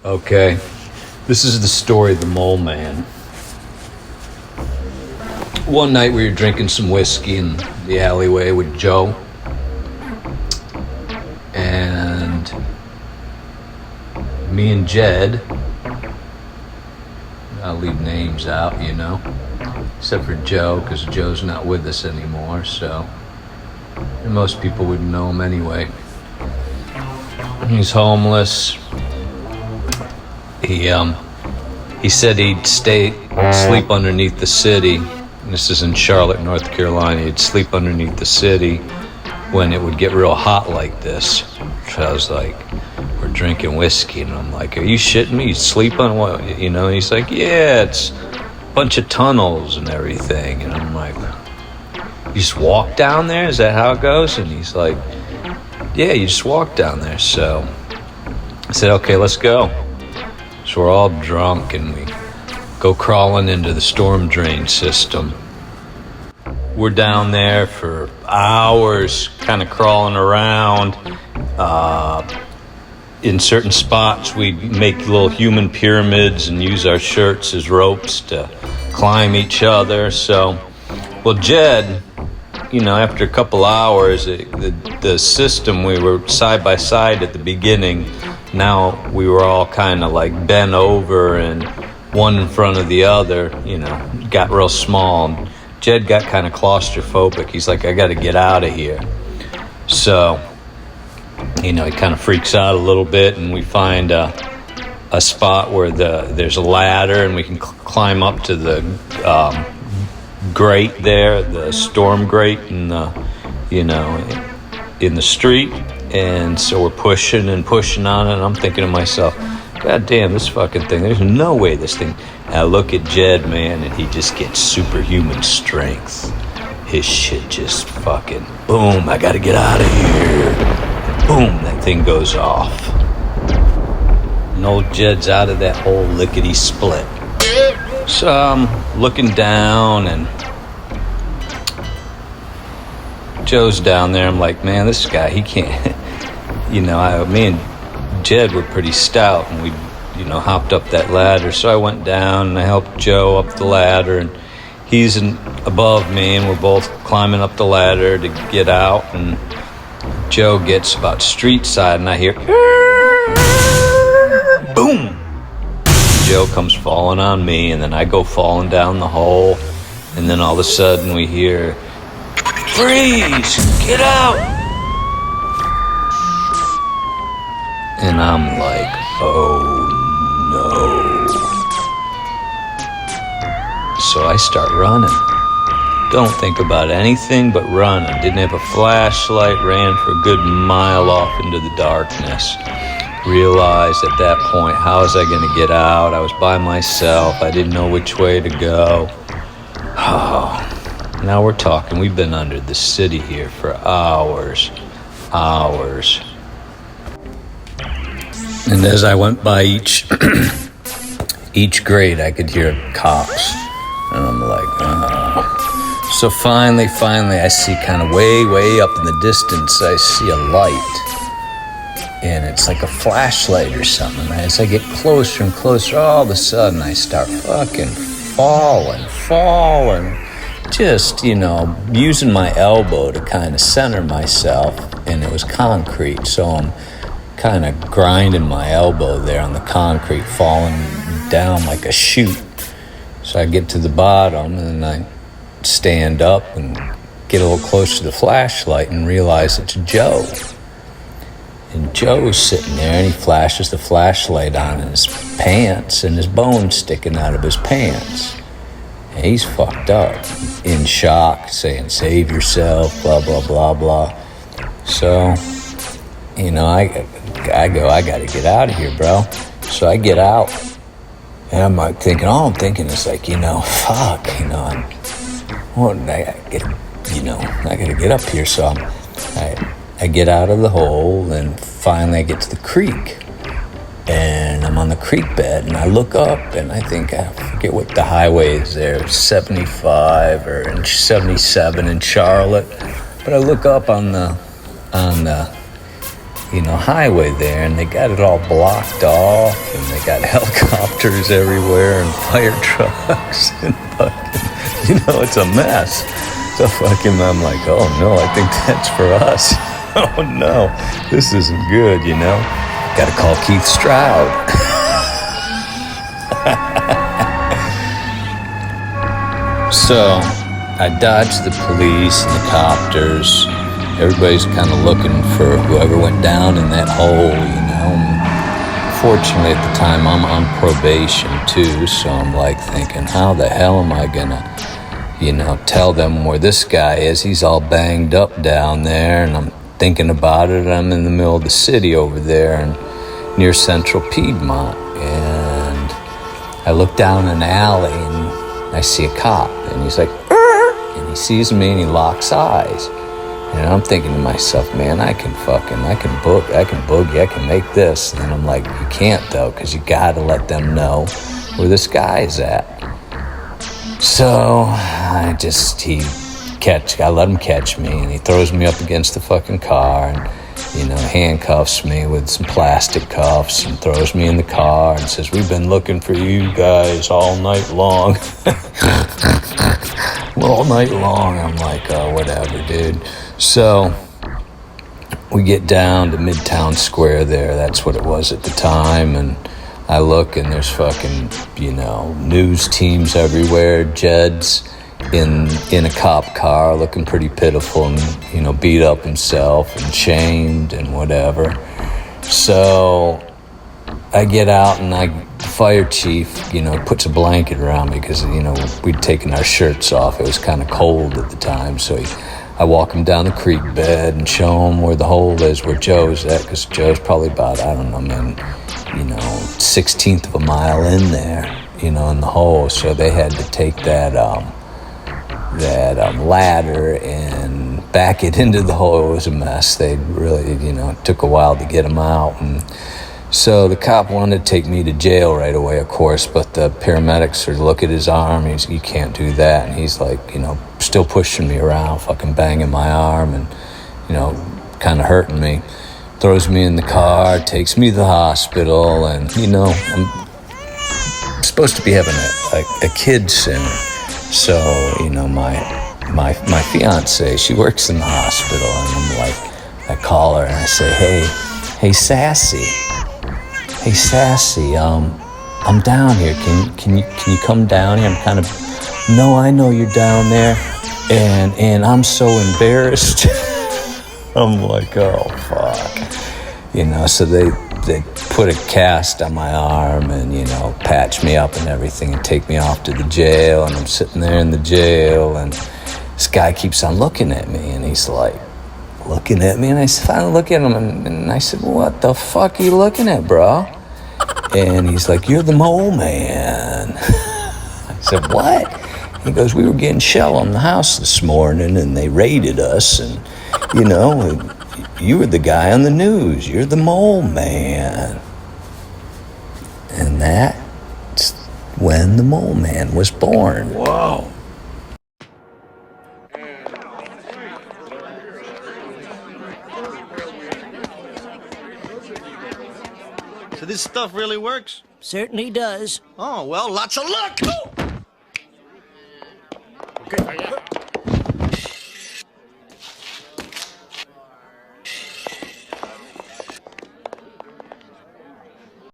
Okay, this is the story of the Moleman. One night we were drinking some whiskey in the alleyway with Joe. And me and Jed, I'll leave names out, except for Joe, because Joe's not with us anymore, so and most people wouldn't know him anyway. He's homeless. He said he'd sleep underneath the city. This is in Charlotte, North Carolina. He'd sleep underneath the city when it would get real hot like this. So I was like, we're drinking whiskey, and I'm like, are you shitting me? You sleep on what? And he's like, yeah, it's a bunch of tunnels and everything. And I'm like, you just walk down there? Is that how it goes? And he's like, yeah, you just walk down there. So I said, okay, let's go. So we're all drunk and we go crawling into the storm drain system. We're down there for hours, kind of crawling around. In certain spots, we'd make little human pyramids and use our shirts as ropes to climb each other. So, Jed, after a couple hours, the system, we were side by side at the beginning. Now we were all kind of like bent over and one in front of the other, got real small. Jed got kind of claustrophobic. He's like, I got to get out of here. So, he kind of freaks out a little bit, and we find a spot where there's a ladder, and we can climb up to the grate there, the storm grate in the street. And so we're pushing and pushing on it, and I'm thinking to myself, God damn, this fucking thing, there's no way this thing... And I look at Jed, man, and he just gets superhuman strength. His shit just fucking, boom, I gotta get out of here. And boom, that thing goes off. And old Jed's out of that whole lickety-split. So I'm looking down, and Joe's down there. I'm like, man, this guy, he can't... me and Jed were pretty stout, and we, hopped up that ladder. So I went down, and I helped Joe up the ladder, and he's above me, and we're both climbing up the ladder to get out, and Joe gets about street side, and I hear, boom! Joe comes falling on me, and then I go falling down the hole, and then all of a sudden we hear, freeze! Get out! And I'm like, oh no. So I start running. Don't think about anything but running. Didn't have a flashlight, ran for a good mile off into the darkness. Realized at that point, how was I going to get out? I was by myself. I didn't know which way to go. Oh, now we're talking. We've been under the city here for hours. And as I went by each grade, I could hear cops. And I'm like, oh. So finally, I see kind of way up in the distance, I see a light. And it's like a flashlight or something. And as I get closer and closer, all of a sudden I start fucking falling. Just, using my elbow to kind of center myself. And it was concrete, so I'm kind of grinding my elbow there on the concrete, falling down like a chute. So I get to the bottom, and I stand up and get a little closer to the flashlight and realize it's Joe. And Joe's sitting there, and he flashes the flashlight on in his pants, and his bone's sticking out of his pants. And he's fucked up, in shock, saying, save yourself, blah, blah, blah, blah. So, I go, I gotta get out of here, bro. So I get out, and I'm like thinking, all I'm thinking is like, fuck, I gotta get up here. So I get out of the hole, and finally I get to the creek, and I'm on the creek bed, and I look up, and I think, I forget what the highway is there, 75 or 77 in Charlotte, but I look up on the highway there, and they got it all blocked off, and they got helicopters everywhere and fire trucks and fucking, it's a mess. So fucking, I'm like, oh no, I think that's for us. Oh no, this isn't good, Gotta call Keith Stroud. So I dodged the police and the copters. Everybody's kind of looking for whoever went down in that hole, Fortunately, at the time, I'm on probation too, so I'm like thinking, how the hell am I gonna, tell them where this guy is? He's all banged up down there, and I'm thinking about it. I'm in the middle of the city over there and near Central Piedmont, and I look down an alley and I see a cop, and he's like, "Arr!" And he sees me and he locks eyes. And I'm thinking to myself, man, I can boogie, I can make this. And then I'm like, you can't though, because you gotta let them know where this guy's at. So I let him catch me, and he throws me up against the fucking car and, handcuffs me with some plastic cuffs and throws me in the car and says, we've been looking for you guys all night long. All night long. I'm like, oh, whatever, dude. So we get down to Midtown Square there. That's what it was at the time. And I look, and there's fucking, news teams everywhere. Jed's in a cop car looking pretty pitiful and, beat up himself and shamed and whatever. So I get out, and the fire chief, puts a blanket around me because, we'd taken our shirts off. It was kind of cold at the time. So I walk him down the creek bed and show him where the hole is, where Joe's at, because Joe's probably about, 16th of a mile in there, in the hole. So they had to take that ladder and back it into the hole. It was a mess. They really, it took a while to get him out. And so the cop wanted to take me to jail right away, of course, but the paramedics look at his arm. You can't do that. And he's like, still pushing me around, fucking banging my arm and, kind of hurting me. Throws me in the car, takes me to the hospital, and, I'm supposed to be having a kid soon. So, my fiance, she works in the hospital, and I'm like, I call her and I say, hey, Sassy, I'm down here. Can you come down here? I'm kind of, no, I know you're down there, and I'm so embarrassed. I'm like, oh fuck, So they put a cast on my arm and patch me up and everything and take me off to the jail, and I'm sitting there in the jail, and this guy keeps on looking at me, and he's like looking at me, and I finally look at him, and I said, what the fuck are you looking at, bro? And he's like, you're the Moleman. I said, what? He goes, we were getting shell on the house this morning, and they raided us, and you were the guy on the news. You're the Moleman. And that's when the Moleman was born. Whoa. So this stuff really works? Certainly does. Oh, well, lots of luck! Oh! Okay,